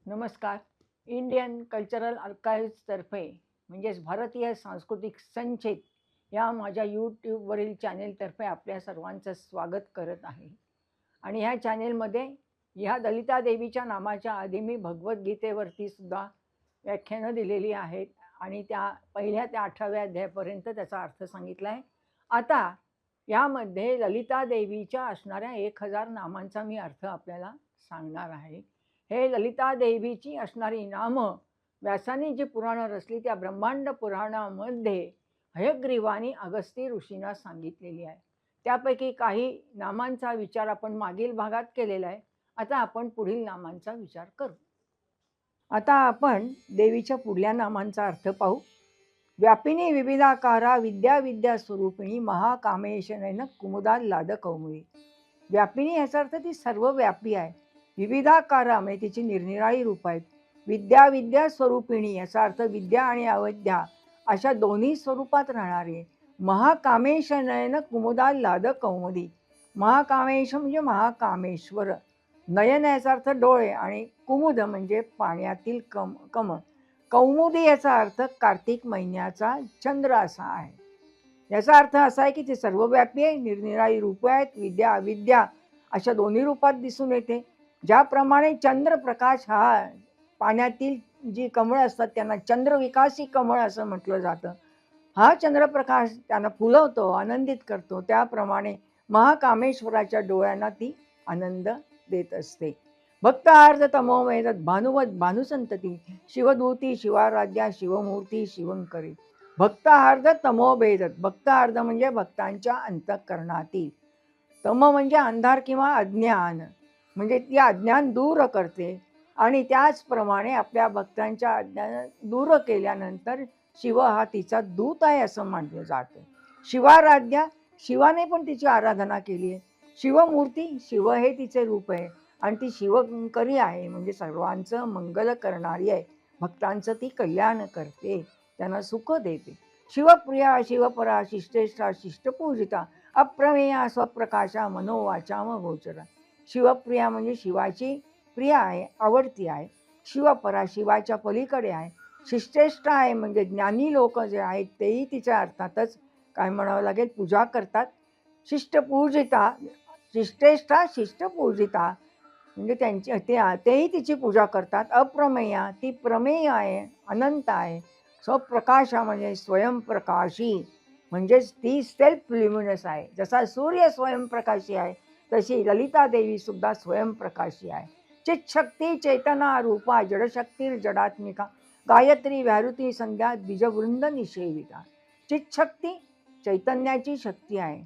नमस्कार. Indian cultural आर्काइव्हजतर्फे म्हणजेच भारतीय सांस्कृतिक संचित या माझ्या यूट्यूबवरील चॅनेलतर्फे आपल्या सर्वांचं स्वागत करत आहे. आणि ह्या चॅनेलमध्ये ह्या ललिता देवीच्या नामाच्या आधी मी भगवद्गीतेवरती सुद्धा व्याख्यानं दिलेली आहेत आणि त्या पहिल्या त्या 18व्या अध्यायापर्यंत त्याचा अर्थ सांगितला आहे. आता यामध्ये ललिता देवीच्या असणाऱ्या 1000 नामांचा मी अर्थ आपल्याला सांगणार आहे. हे ललिता देवीची असणारी नामं व्यासाने जी पुराणं रचली त्या ब्रह्मांड पुराणामध्ये हयग्रीवानी अगस्ती ऋषींना सांगितलेली आहे. त्यापैकी काही नामांचा विचार आपण मागील भागात केलेला आहे. आता आपण पुढील नामांचा विचार करू. आता आपण देवीच्या पुढल्या नामांचा अर्थ पाहू. व्यापिनी विविधाकारा विद्या विद्या स्वरूपिणी महाकामेशनयन कुमुदाल्लाद कौमुदी. व्यापिनी याचा अर्थ ती सर्वव्यापी आहे. विविधाकारा म्हणजे तिची निरनिराळी रूप आहेत. विद्या विद्या स्वरूपिणी याचा अर्थ विद्या आणि अविद्या अशा दोन्ही स्वरूपात राहणारी. महाकामेश नयन कुमुदाल्लाद कौमुदी. महाकामेश म्हणजे महाकामेश्वर. नयन याचा अर्थ डोळे आणि कुमुद म्हणजे पाण्यातील कमळ. कौमुदी याचा अर्थ कार्तिक महिन्याचा चंद्र असा आहे. याचा अर्थ असा आहे की ती सर्वव्यापी आहे, निरनिराळी रूप आहेत. विद्या अविद्या अशा दोन्ही रूपात दिसून येते. ज्याप्रमाणे चंद्रप्रकाश हा पाण्यातील जी कमळ असतात त्यांना चंद्रविकासी कमळ असं म्हटलं जातं. हा चंद्रप्रकाश त्यांना फुलवतो, आनंदित करतो. त्याप्रमाणे महाकामेश्वराच्या डोळ्यांना ती आनंद देत असते. भक्त आर्ध तमोमय भानुवत भानुसंतती शिवदूती शिवाराध्या शिवमूर्ती शिवंकरी. भक्त आर्ध तमोभेदत. भक्त आर्ध म्हणजे भक्तांच्या अंतःकरणातील. तम म्हणजे अंधार किंवा अज्ञान, म्हणजे ती अज्ञान दूर करते. आणि त्याचप्रमाणे आपल्या भक्तांच्या अज्ञान दूर केल्यानंतर शिव हा तिचा दूत आहे असं मानलं जातं. शिवाराध्या, शिवाने पण तिची आराधना केली आहे. शिवमूर्ती, शिव हे तिचे रूप आहे. आणि ती शिवंकरी आहे म्हणजे सर्वांचं मंगल करणारी आहे. भक्तांचं ती कल्याण करते, त्यांना सुख देते. शिवप्रिया शिवपरा शिष्टेष्ठा शिष्टपूजिता अप्रमेया स्वप्रकाशा मनोवाचाम गोचरा. शिवप्रिया म्हणजे शिवाची प्रिया आहे, आवडती आहे. शिवपरा शिवाच्या पलीकडे आहे. शिष्टेष्ठ आहे म्हणजे ज्ञानी लोक जे आहेत तेही तिच्या अर्थातच काय म्हणावं लागेल पूजा करतात. शिष्टपूजिता, शिष्टेष्ठा शिष्टपूजिता म्हणजे तेही तिची पूजा करतात. अप्रमेया ती प्रमेय आहे, अनंत आहे. स्वप्रकाशा म्हणजे स्वयंप्रकाशी म्हणजेच ती सेल्फ ल्युमिनस आहे. जसा सूर्य स्वयंप्रकाशी आहे तशी ललिता देवी सुद्धा स्वयंप्रकाशी आहे. चितशक्ती चैतना रूपा जडशक्ती जडात्मिका गायत्री व्याहृती संध्या द्विजवृंद निषेविता. चितशक्ती चैतन्याची शक्ती आहे.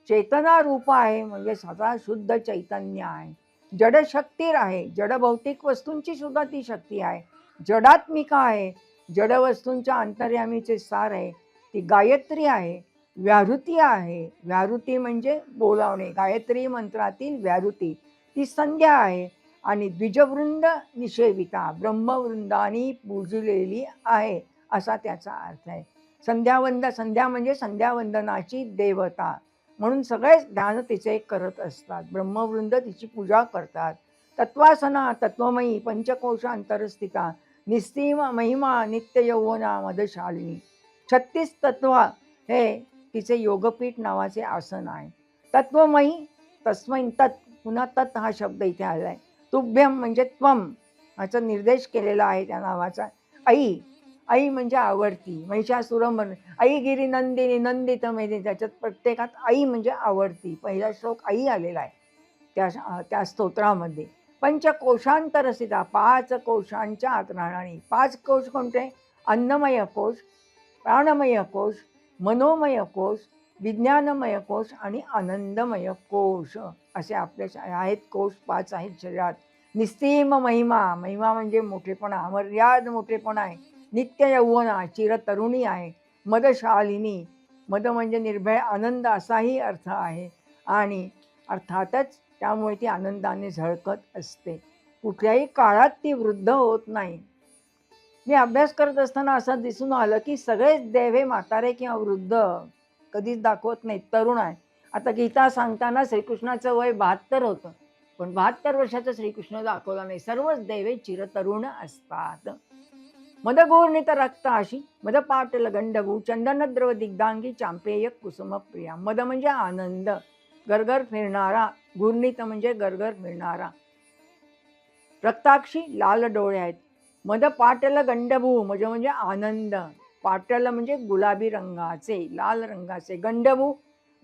चेतना रूप आहे म्हणजे सदा शुद्ध चैतन्य आहे. जडशक्ती आहे, जड भौतिक वस्तूंची सुद्धा ती शक्ती आहे. जडात्मिका आहे, जड वस्तूंच्या अंतर्यामीचे सार आहे. ती गायत्री आहे. व्याहृती आहे, व्याहृती म्हणजे बोलावणे, गायत्री मंत्रातील व्याहृती ती संध्या आहे. आणि द्विजवृंद निषेविता ब्रह्मवृंदानी पूजलेली आहे असा त्याचा अर्थ आहे. संध्या म्हणजे संध्यावंदनाची देवता म्हणून सगळेच ध्यान तिचे करत असतात. ब्रह्मवृंद तिची पूजा करतात. तत्वासना तत्वमयी पंचकोशांतरस्थिता निस्तीम महिमा नित्य यौवना मदशालिनी. 36 तत्व हे तिचे योगपीठ नावाचे आसन आहे. तत्वमयी तस्मै तत्, पुन्हा तत् हा शब्द इथे आला आहे. तुभ्यम म्हणजे त्वम ह्याचा निर्देश केलेला आहे त्या नावाचा. आई, आई म्हणजे आवडती. महिषासुरमर्दिनी आई गिरी नंदिनी नंदित मेदिनी, त्याच्यात प्रत्येकात आई म्हणजे आवडती. पहिला श्लोक आई आलेला आहे त्या स्तोत्रामध्ये. पंचकोशांतरस्थिता 5 कोशांच्या आत राहणारी. 5 कोश कोणते? अन्नमय कोश, प्राणमय कोश, मनोमय कोश, विज्ञानमय कोश आणि आनंदमय कोश असे आपले आहेत कोश. 5 आहेत शरीरात. निस्तीम महिमा, महिमा म्हणजे मोठेपणा, अमर्याद मोठेपणा आहे. नित्य यौवना चिरतरुणी आहे. मदशालिनी, मद म्हणजे निर्भय आनंद असाही अर्थ आहे. आणि अर्थातच त्यामुळे ती आनंदाने झळकत असते. कुठल्याही काळात ती वृद्ध होत नाही. मी अभ्यास करत असताना असं दिसून आलं की सगळेच देव हे म्हातारे किंवा वृद्ध कधीच दाखवत नाहीत, तरुण आहे. आता गीता सांगताना श्रीकृष्णाचं वय 72 होतं. पण 72 वर्षाचा श्रीकृष्ण दाखवला नाही. सर्वच देवे चिरतरुण असतात. मदगूर्णित रक्ताशी मदपाटल गंडभू चंदनद्रव दिग्धांगी चांपेय कुसुम प्रिया. मद म्हणजे आनंद, गरगर फिरणारा. घूर्णित म्हणजे गरगर फिरणारा. रक्ताक्षी लाल डोळे आहेत. मद पाटल गंडभू म्हणजे आनंद. पाटल म्हणजे गुलाबी रंगाचे, लाल रंगाचे. गंडभू,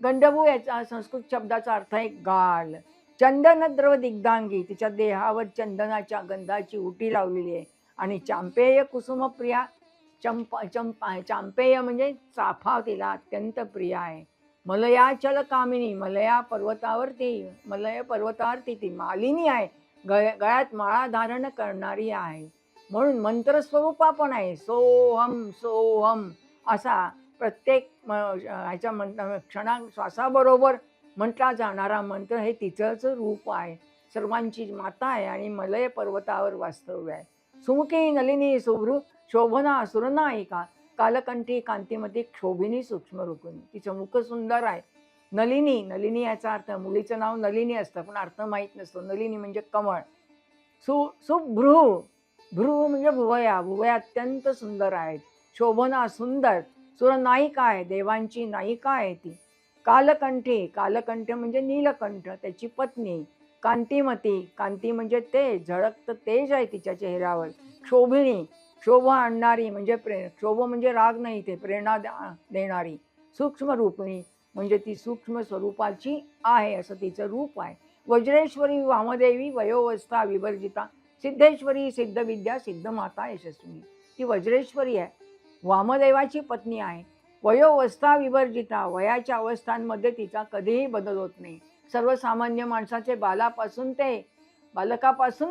गंडभू याचा संस्कृत शब्दाचा अर्थ आहे गाल. चंदनद्रव दिग्धांगी, तिच्या देहावर चंदनाच्या गंधाची उटी लावलेली आहे. आणि चांपेय कुसुम प्रिया, चांपेय म्हणजे चाफा तिला अत्यंत प्रिय आहे. मलयाचल कामिनी, मलय पर्वतावरती ती मालिनी आहे. गळ्यात माळा धारण करणारी आहे. म्हणून मंत्रस्वरूपा पण आहे. सोहम सोहम असा प्रत्येक ह्याच्या श्वासाबरोबर म्हटला जाणारा मंत्र हे तिचंच रूप आहे. सर्वांची माता आहे आणि मलय पर्वतावर वास्तव्य आहे. सुमुखी नलिनी सुभ्रू शोभना सुरनायिका कालकंठी कांतीमध्ये क्षोभिनी सूक्ष्म रूपिणी. तिचं मुख सुंदर आहे. नलिनी, नलिनी याचा अर्थ, मुलीचं नाव नलिनी असतं पण अर्थ माहीत नसतो. नलिनी म्हणजे कमळ. सुभ्रू, भ्रू म्हणजे भुवया, भुवया अत्यंत सुंदर आहेत. शोभना सुंदर. सुरनायिका आहे, देवांची नायिका आहे ती. कालकंठी, कालकंठ म्हणजे नीलकंठ त्याची पत्नी. कांतीमती, कांती म्हणजे तेज, झळकतं तेज आहे तिच्या चेहऱ्यावर. क्षोभिणी, शोभा आणणारी म्हणजे क्षोभ म्हणजे राग नाही, ते प्रेरणा देणारी. सूक्ष्म रूपिणी म्हणजे ती सूक्ष्म स्वरूपाची आहे, असं तिचं रूप आहे. वज्रेश्वरी वामदेवी वयोवस्था विवर्जिता सिद्धेश्वरी सिद्धविद्या सिद्धमाता यशस्विनी. ती वज्रेश्वरी आहे, वामदेवाची पत्नी आहे. वयोवस्था विवर्जिता, वयाच्या अवस्थांमध्ये तिचा कधीही बदल होत नाही. सर्वसामान्य माणसाचे बालकापासून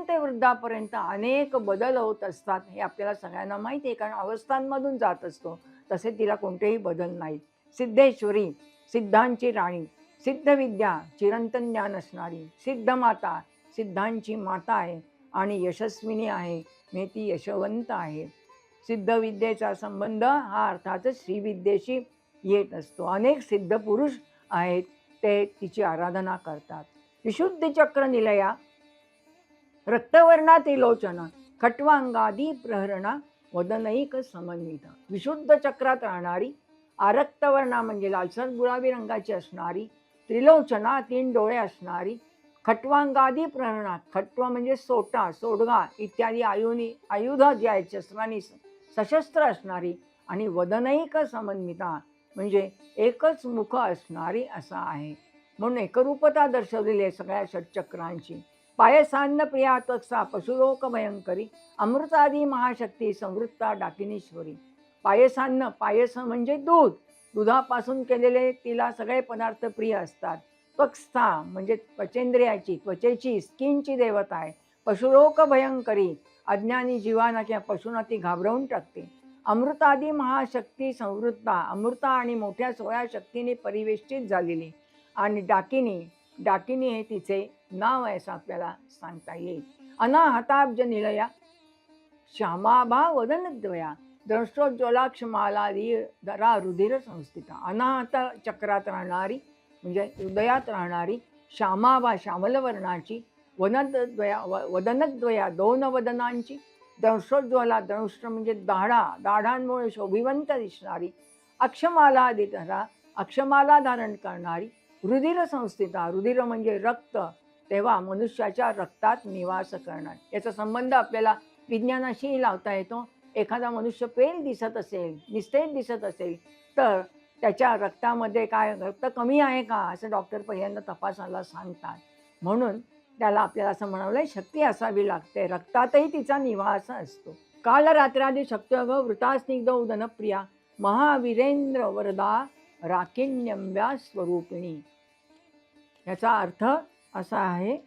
ते वृद्धापर्यंत अनेक बदल होत असतात, हे आपल्याला सगळ्यांना माहिती आहे, कारण अवस्थांमधून जात असतो. तसे तिला कोणतेही बदल नाहीत. सिद्धेश्वरी, सिद्धांची राणी. सिद्धविद्या, चिरंतन ज्ञान असणारी. सिद्धमाता, सिद्धांची माता आहे आणि यशस्विनी आहे, म्हणजे ती यशवंत आहे. सिद्धविद्येचा संबंध हा अर्थातच श्रीविद्येशी येत असतो. अनेक सिद्ध पुरुष आहेत, ते तिची आराधना करतात. विशुद्धी चक्र निलया रक्तवर्णा त्रिलोचना खट्वांगादी प्रहरणा वदनैक समन्विता. विशुद्ध चक्रात राहणारी, आरक्तवर्णा म्हणजे लालसर गुलाबी रंगाची असणारी, त्रिलोचना 3 डोळे असणारी, खट्वांगादी प्रहरणा, खट्व म्हणजे सोटा, सोडगा इत्यादी आयुध जे आहेत शस्त्रांनी सशस्त्र असणारी, आणि वदनैक समन्विता म्हणजे एकच मुख असणारी असा आहे. म्हणून एकरूपता दर्शवलेली आहे सगळ्या षटचक्रांची. पायसान्न प्रिया तत्सा पशुलोक भयंकरी अमृतादी महाशक्ती संवृत्ता डाकिनीश्वरी. पायसान्न, पायस म्हणजे दूध, दुधापासून केलेले तिला सगळे पदार्थ प्रिय असतात. त्वक्स्था म्हणजे त्वचेंद्रियाची, त्वचेची, स्किनची देवता आहे. पशुलोक भयंकरी, अज्ञानी जीवांना किंवा पशूंना ती घाबरवून टाकते. अमृतादी महाशक्ती संवृत्ता, अमृता आणि मोठ्या 16 शक्तीने परिवेष्टित झालेली. आणि डाकिनी, डाकिनी हे तिचे नाव आहे असं आपल्याला सांगता येईल. अनाहताब्ज निलया श्यामाभा वदनद्वया द्रष्टोज्ज्वलाक्षमालादी धरा रुधिर संस्थिता. अनाहत चक्रात राहणारी म्हणजे हृदयात राहणारी, श्यामाभा श्यामलवर्णाची, वदनद्वया 2 वदनांची, दंशोज्ज्वला, दंष्ट्र म्हणजे दाढांमुळे शोभिवंत दिसणारी, अक्षमाला धरा, अक्षमाला धारण करणारी, रुधिर संस्थिता, रुधिर म्हणजे रक्त, तेव्हा मनुष्याच्या रक्तात निवास करणार. याचा संबंध आपल्याला विज्ञानाशीही लावता येतो. एखादा मनुष्य पेल दिसत असेल, निस्तेज दिसत असेल, तर त्याच्या रक्तामध्ये काय रक्त कमी आहे का असं डॉक्टर पहिल्यांदा तपासायला सांगतात. म्हणून त्याला आपल्याला असं म्हणावं शक्ती असावी लागते, रक्तातही तिचा निवास असतो. काल रात्रादी शक्त्यग वृतास्निग्ध उदनप्रिया महावीरेंद्र वरदा राकिण्यंब्या स्वरूपिणी. याचा अर्थ असा आहे,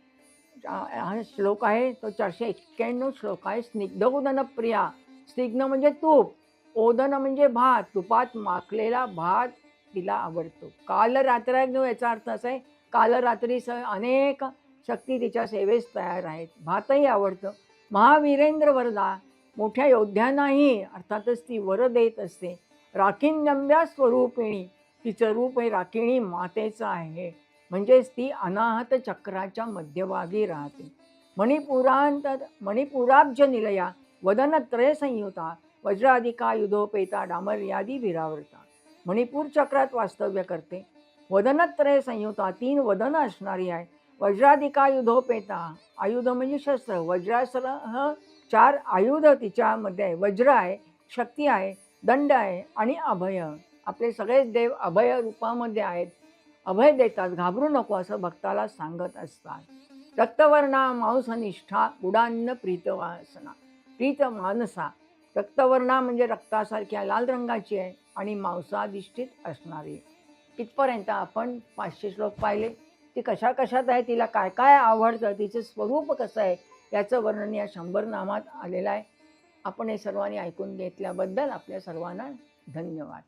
हा श्लोक आहे तो 491 श्लोक आहे. स्निग्ध उदन प्रिया, स्निग्ध म्हणजे तूप, ओदन म्हणजे भात, तुपात माखलेला भात तिला आवडतो. काल रात्र याचा अर्थ असा आहे, काल रात्री अनेक शक्ती तिच्या सेवेस तयार आहेत. भातही आवडतं. महावीरेंद्र वरदा, मोठ्या योद्ध्यांनाही अर्थातच ती वर देत असते. राखीण, राखिण्यंब्या स्वरूपिणी, तिचं रूप हे राखिणी मातेचं आहे. म्हणजेच ती अनाहत चक्राच्या मध्यभागी राहते. मणिपुराब्ज निलया वदनत्रय संयुता वज्राधिका युधोपेता डामर्यादी विरावृता. मणिपूर चक्रात वास्तव्य करते. वदनत्रय संयुता 3 वदन असणारी आहे. वज्राधिका युधोपेता, आयुध म्हणजे शस्त्र, वज्रासह 4 आयुध तिच्यामध्ये आहे. वज्र आहे, शक्ती आहे, दंड आहे आणि अभय. आपले सगळेच देव अभय रूपामध्ये आहेत. अभय देतात, घाबरू नको असं भक्ताला सांगत असतात. रक्तवर्णा मांसनिष्ठा उडान्न प्रीतवासना प्रीत मानसा. रक्तवर्णा म्हणजे रक्तासारख्या लाल रंगाची आहे आणि मांसाधिष्ठित असणारी. इथपर्यंत आपण 500 श्लोक पाहिले. ती कशा कशात आहे, तिला काय काय आवडतं, तिचं स्वरूप कसं आहे याचं वर्णन या 100 नामात आलेलं आहे. आपण हे सर्वांनी ऐकून घेतल्याबद्दल आपल्या सर्वांना धन्यवाद.